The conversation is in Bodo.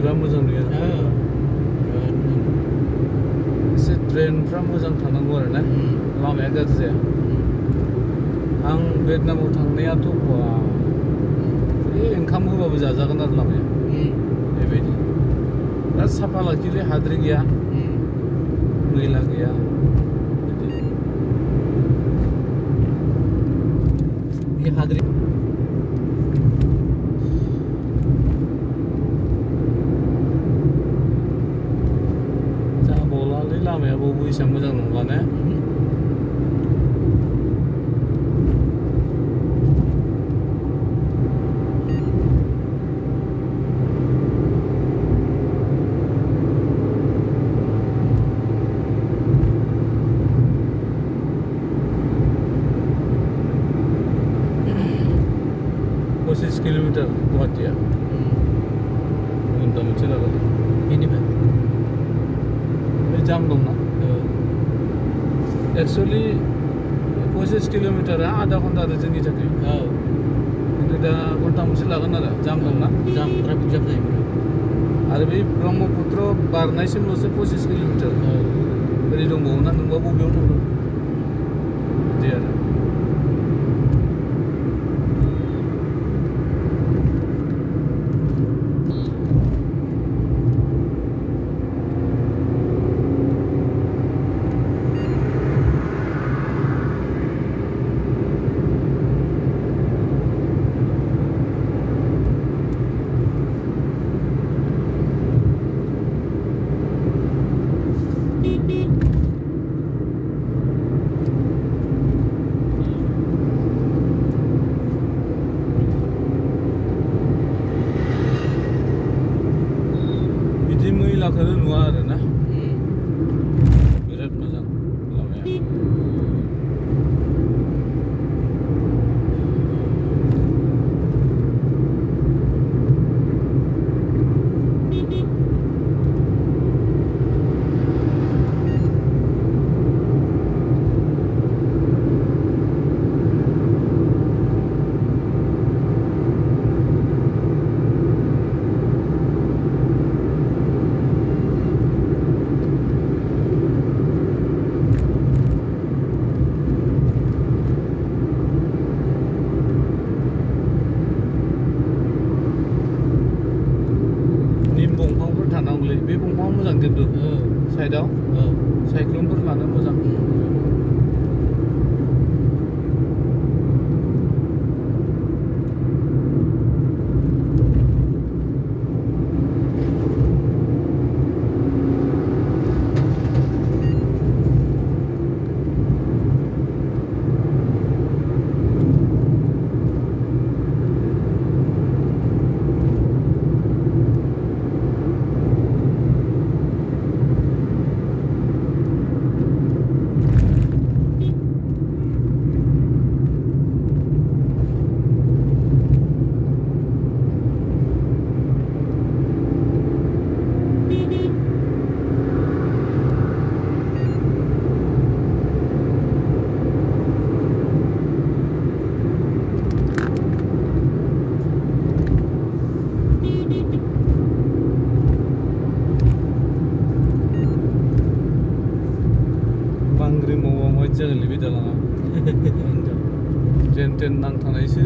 बिराद मोजां नुयो एसे ड्रेनफ्रा मोजां थानांगौ आरो ना लामाया गाज्रि जाया आं भियेटनामाव थांनायाथ' ओंखाम होबाबो जाजागोन आरो लामाया बेबायदि दा साफा लाखियोलै हाद्रि गैया मैला गैया बे हाद्रि जाबावलालै लामायाबो एसेबां मोजां नंला ने पसिस किल'मिटार गुवाहाटिया घन्टा मोनसे लागोन बेनिफ्राय बे जाम दंना एक्सुवेलि 25 किल'मिटारा आधा घन्टा आरो जोंनि थाखाय खिन्थु दा घन्टा मोनसे लागोन आरो जाम दंना ट्राफिक जाम जायो आरो बे ब्रह्मपुत्र बारनायसिमल'सो 25 किल'मिटार ओरै दंबावो ना नोंबा बबेयाव थांगोन बिदि आरो मैलाखौनो नुवा आरो ना बिराद मोजां लामाया थानांगौलै बे दंफाङा मोजां खिन्थु साइडआव साइक्लुमफोर लानो मोजां बांग्रि मावबा माबायदि जागोनलै बे दालाङा ट्रेन नांथानायसो